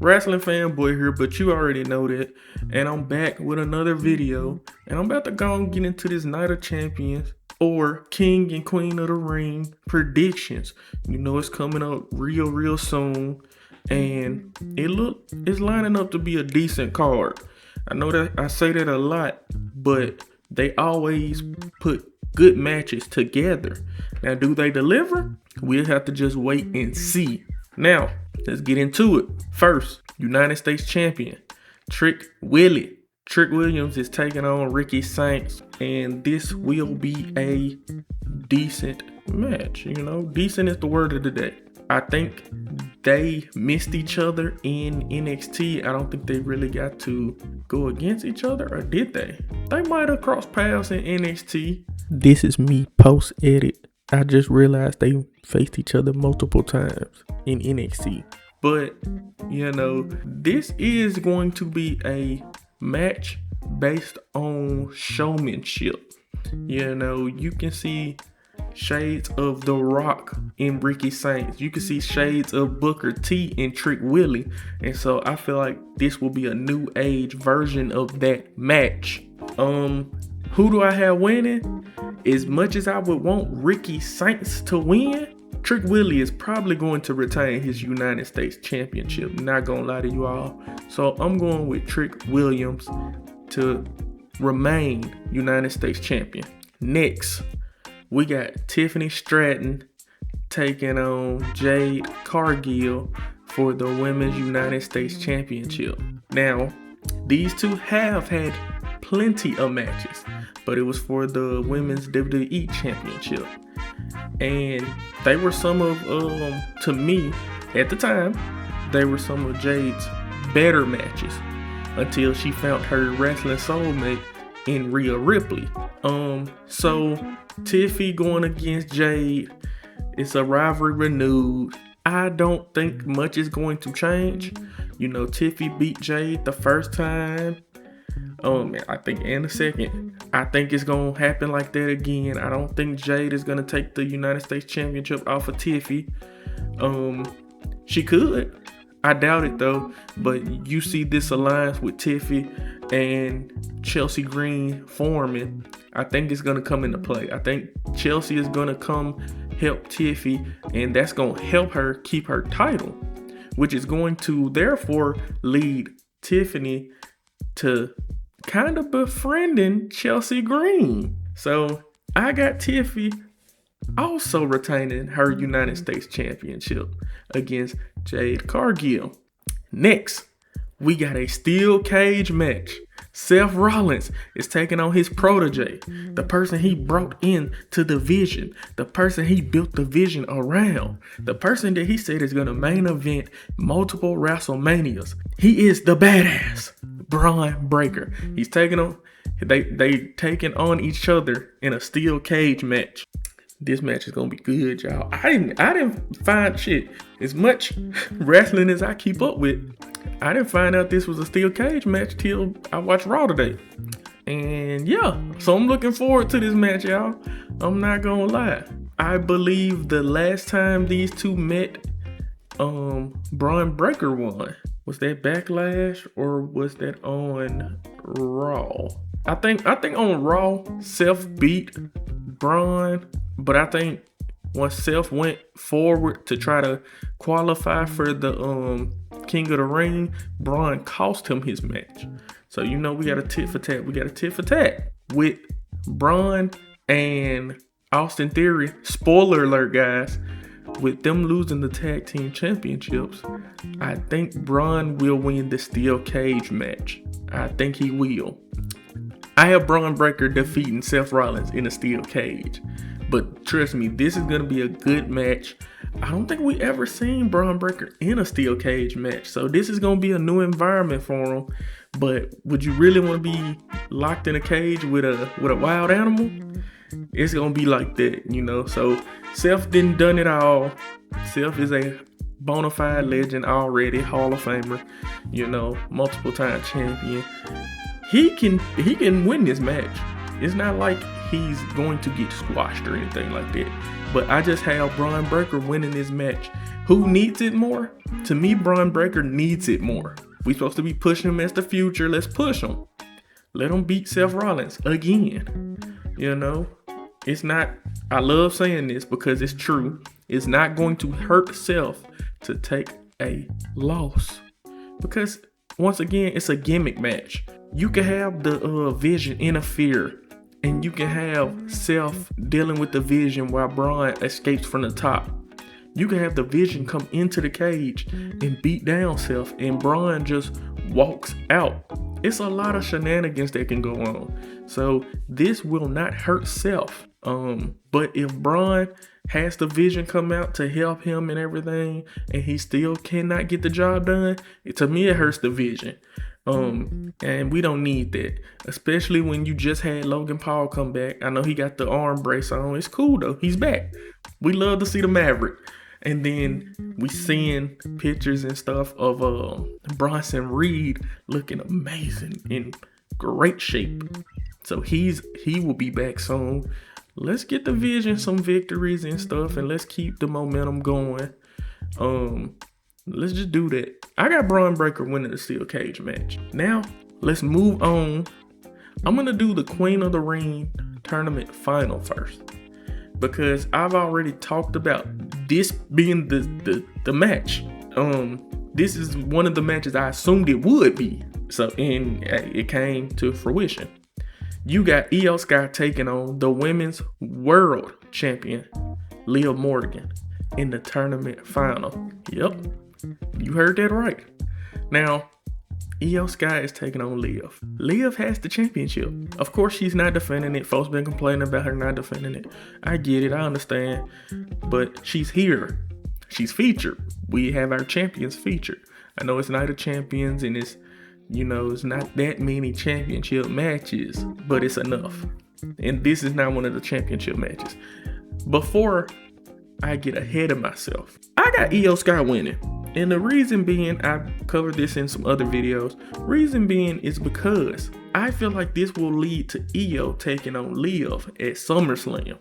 Wrestling Fanboy here, but you already know that. And I'm back with another video. And I'm about to go and get into this Night of Champions or King and Queen of the Ring predictions. You know it's coming up real soon. And it's lining up to be a decent card. I know that I say that a lot, but they always put good matches together. Now, do they deliver? We'll have to just wait and see. Now, let's get into it. First, United States Champion, Trick Williams is taking on Ricky Saints, and this will be a decent match. You know, decent is the word of the day. I think they missed each other in NXT. I don't think they really got to go against each other, or did they? They might have crossed paths in NXT. This is me post-edit. I just realized they faced each other multiple times in NXT. But, you know, this is going to be a match based on showmanship. You know, you can see shades of The Rock in Ricky Saints. You can see shades of Booker T in Trick Willie. And so I feel like this will be a new age version of that match. Who do I have winning? As much as I would want Ricky Saints to win, Trick Willie is probably going to retain his United States Championship. Not gonna lie to you all. So I'm going with Trick Williams to remain United States Champion. Next, we got Tiffany Stratton taking on Jade Cargill for the Women's United States Championship. Now, these two have had plenty of matches, but it was for the Women's WWE Championship. And they were some of, to me, at the time, they were some of Jade's better matches until she found her wrestling soulmate in Rhea Ripley. So Tiffy going against Jade, it's a rivalry renewed. I don't think much is going to change. You know, Tiffy beat Jade the first time. I think in the second, I think it's gonna happen like that again. I don't think Jade is gonna take the United States Championship off of Tiffy. She could. I doubt it though. But you see this alliance with Tiffy and Chelsea Green forming. I think it's gonna come into play. I think Chelsea is gonna come help Tiffy, and that's gonna help her keep her title, which is going to therefore lead Tiffany to kind of befriending Chelsea Green. So I got Tiffy also retaining her United States Championship against Jade Cargill. Next, we got a steel cage match. Seth Rollins is taking on his protege, the person he brought in to the vision, the person he built the vision around, the person that he said is going to main event multiple WrestleManias. He is the badass Braun Breaker. He's taking on, they taking on each other in a steel cage match. This match is gonna be good, y'all. I didn't find shit. As much wrestling as I keep up with, I didn't find out this was a steel cage match till I watched Raw today. And yeah, so I'm looking forward to this match, y'all. I'm not gonna lie. I believe the last time these two met, Braun Breaker won. Was that Backlash or was that on Raw? I think on Raw, Seth beat Braun. But I think once Seth went forward to try to qualify for the King of the Ring, Braun cost him his match. So, you know, we got a tit for tat. We got a tit for tat with Braun and Austin Theory. Spoiler alert, guys. With them losing the tag team championships, I think Braun will win the steel cage match. I think he will. I have Braun Breaker defeating Seth Rollins in a steel cage. But trust me, this is going to be a good match. I don't think we ever seen Braun Breaker in a steel cage match. So this is going to be a new environment for him. But would you really want to be locked in a cage with a wild animal? It's going to be like that, you know. So Seth didn't done it all. Seth is a bona fide legend already, Hall of Famer, you know, multiple time champion. He can win this match. It's not like he's going to get squashed or anything like that. But I just have Braun Breaker winning this match. Who needs it more? To me, Braun Breaker needs it more. We supposed to be pushing him as the future. Let's push him. Let him beat Seth Rollins again. You know, it's not, I love saying this because it's true. It's not going to hurt Seth to take a loss. Because once again, it's a gimmick match. You can have the Vision interfere, and you can have Seth dealing with the Vision while Braun escapes from the top. You can have the Vision come into the cage and beat down Seth, and Braun just walks out. It's a lot of shenanigans that can go on. So this will not hurt Seth. But if Braun has the Vision come out to help him and everything, and he still cannot get the job done, to me it hurts the Vision. And we don't need that, especially when you just had Logan Paul come back. I know he got the arm brace on. It's cool though. He's back. We love to see the Maverick. And then we seeing pictures and stuff of Bronson Reed looking amazing, in great shape. So he will be back soon. Let's get the Vision some victories and stuff, and let's keep the momentum going. Let's just do that. I got Braun Breaker winning the steel cage match. Now, let's move on. I'm going to do the Queen of the Ring tournament final first, because I've already talked about this being the match. This is one of the matches I assumed it would be. So, and it came to fruition. You got Io Sky taking on the Women's World Champion, Liv Morgan, in the tournament final. Yep, you heard that right. Now, Io Sky is taking on Liv. Liv has the championship. Of course, she's not defending it. Folks been complaining about her not defending it. I get it. I understand. But she's here. She's featured. We have our champions featured. I know it's Night of Champions and it's, you know, it's not that many championship matches, but it's enough. And this is not one of the championship matches. Before I get ahead of myself, I got Io Sky winning. And the reason being, I've covered this in some other videos. Reason being is because I feel like this will lead to Io taking on Liv at SummerSlam.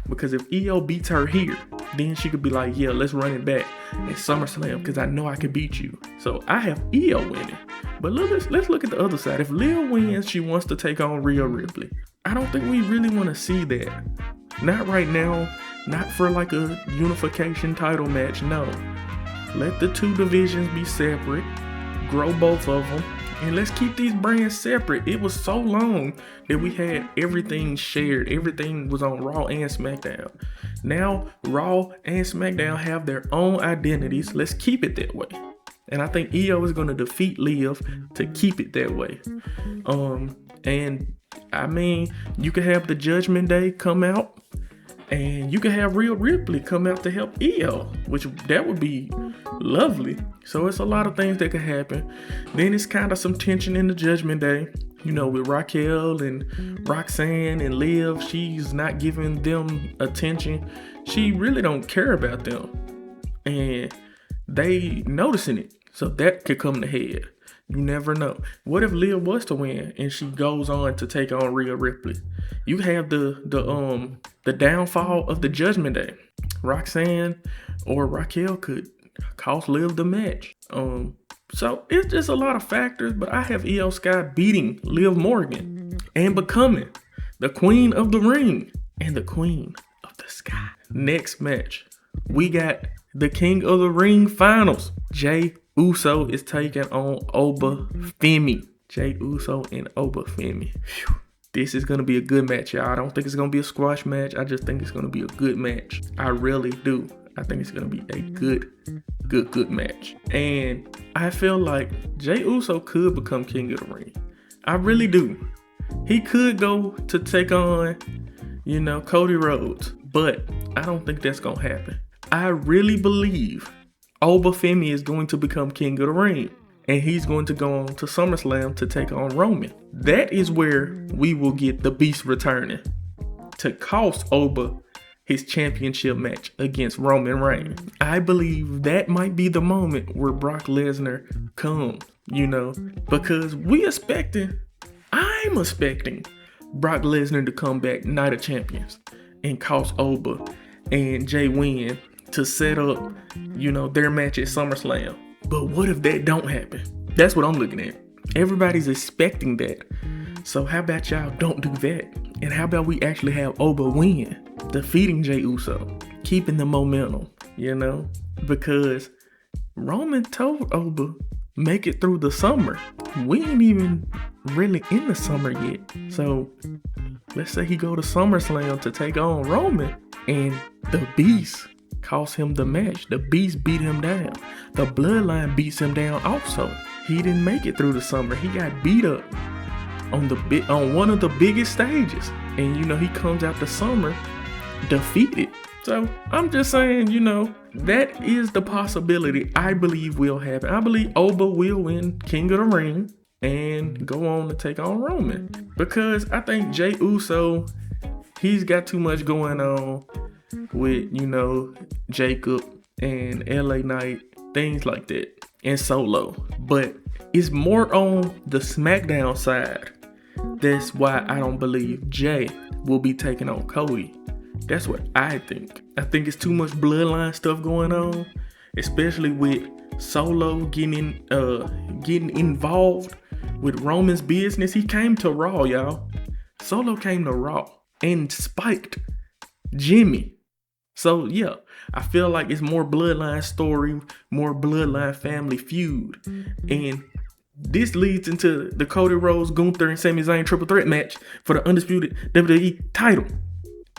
Because if Io beats her here, then she could be like, yeah, let's run it back at SummerSlam because I know I can beat you. So I have Io winning. But let's look at the other side. If Liv wins, she wants to take on Rhea Ripley. I don't think we really want to see that. Not right now. Not for like a unification title match, no. Let the two divisions be separate, grow both of them, and let's keep these brands separate. It was so long that we had everything shared. Everything was on Raw and SmackDown. Now, Raw and SmackDown have their own identities. Let's keep it that way. And I think Io is going to defeat Liv to keep it that way. And I mean, you could have the Judgment Day come out, and you can have Rhea Ripley come out to help Io, which that would be lovely. So it's a lot of things that could happen. Then it's kind of some tension in the Judgment Day, you know, with Raquel and Roxanne and Liv. She's not giving them attention. She really don't care about them, and they noticing it. So that could come to head. You never know. What if Liv was to win and she goes on to take on Rhea Ripley? You have the downfall of the Judgment Day. Roxanne or Raquel could cost Liv the match. So it's just a lot of factors, but I have Io Sky beating Liv Morgan and becoming the Queen of the Ring and the Queen of the Sky. Next match, we got the King of the Ring finals. Jey Uso is taking on Oba Femi. Jey Uso and Oba Femi. Whew. This is going to be a good match, y'all. I don't think it's going to be a squash match. I just think it's going to be a good match. I really do. I think it's going to be a good match. And I feel like Jey Uso could become King of the Ring. I really do. He could go to take on, you know, Cody Rhodes. But I don't think that's going to happen. I really believe Oba Femi is going to become King of the Ring. And he's going to go on to SummerSlam to take on Roman. That is where we will get the Beast returning to cost Oba his championship match against Roman Reigns. I believe that might be the moment where Brock Lesnar comes, you know, because I'm expecting Brock Lesnar to come back Night of Champions and cost Oba and Jay win to set up, their match at SummerSlam. But what if that don't happen? That's what I'm looking at. Everybody's expecting that. So how about y'all don't do that? And how about we actually have Oba win, defeating Jey Uso, keeping the momentum, because Roman told Oba, make it through the summer. We ain't even really in the summer yet. So let's say he go to SummerSlam to take on Roman and the Beast cost him the match. The Beast beat him down. The Bloodline beats him down also. He didn't make it through the summer. He got beat up on one of the biggest stages. And he comes out the summer defeated. So I'm just saying, that is the possibility I believe will happen. I believe Oba will win King of the Ring and go on to take on Roman. Because I think Jey Uso, he's got too much going on with, Jacob and LA Knight, things like that, and Solo. But it's more on the SmackDown side. That's why I don't believe Jay will be taking on Cody. That's what I think. I think it's too much bloodline stuff going on, especially with Solo getting involved with Roman's business. He came to Raw, y'all. Solo came to Raw and spiked Jimmy. So yeah, I feel like it's more bloodline story, more bloodline family feud. And this leads into the Cody Rhodes, Gunther, and Sami Zayn triple threat match for the undisputed WWE title,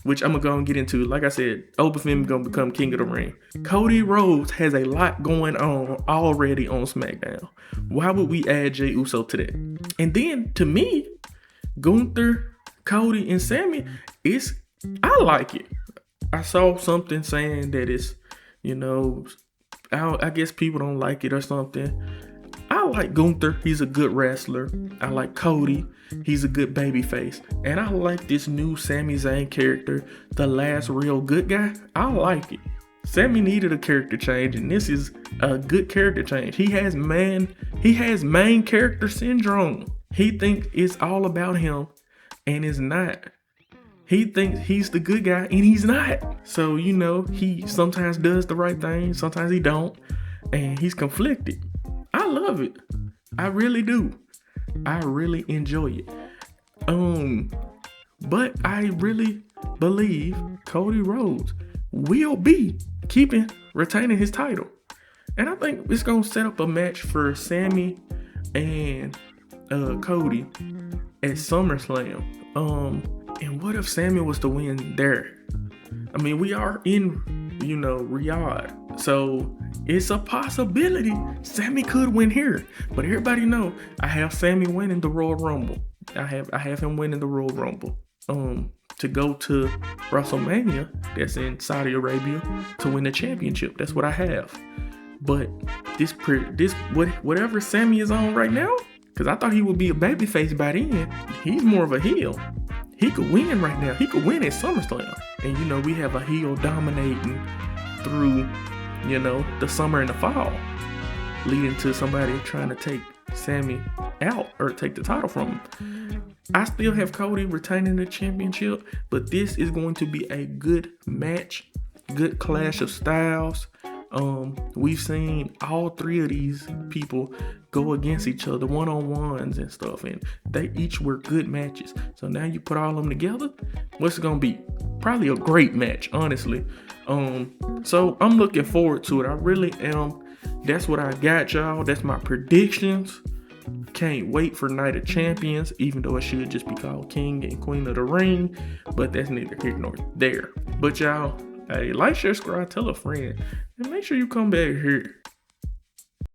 which I'm going to go and get into. Like I said, Oba Finn going to become King of the Ring. Cody Rhodes has a lot going on already on SmackDown. Why would we add Jey Uso to that? And then, to me, Gunther, Cody, and Sami, I like it. I saw something saying that it's, I guess people don't like it or something. I like Gunther. He's a good wrestler. I like Cody. He's a good babyface. And I like this new Sami Zayn character, the last real good guy. I like it. Sami needed a character change, and this is a good character change. He has main character syndrome. He thinks it's all about him, and it's not. He thinks he's the good guy, and he's not. So, he sometimes does the right thing, sometimes he don't, and he's conflicted. I love it. I really do. I really enjoy it. But I really believe Cody Rhodes will be retaining his title. And I think it's going to set up a match for Sami and Cody at SummerSlam. And what if Sami was to win there? I mean, we are in, Riyadh. So it's a possibility Sami could win here. But everybody know I have Sami winning the Royal Rumble. I have him winning the Royal Rumble. To go to WrestleMania, that's in Saudi Arabia, to win the championship. That's what I have. But whatever Sami is on right now, because I thought he would be a babyface by then, he's more of a heel. He could win right now. He could win at SummerSlam. And we have a heel dominating through, the summer and the fall, leading to somebody trying to take Sami out or take the title from him. I still have Cody retaining the championship, but this is going to be a good match, good clash of styles. We've seen all three of these people go against each other, one-on-ones and stuff, and they each were good matches. So now you put all of them together, what's it gonna be? Probably a great match, honestly. So I'm looking forward to it. I really am. That's what I got, y'all. That's my predictions. Can't wait for Night of Champions, even though it should just be called King and Queen of the Ring, but that's neither here nor there. But y'all, hey, like, share, subscribe, tell a friend, and make sure you come back here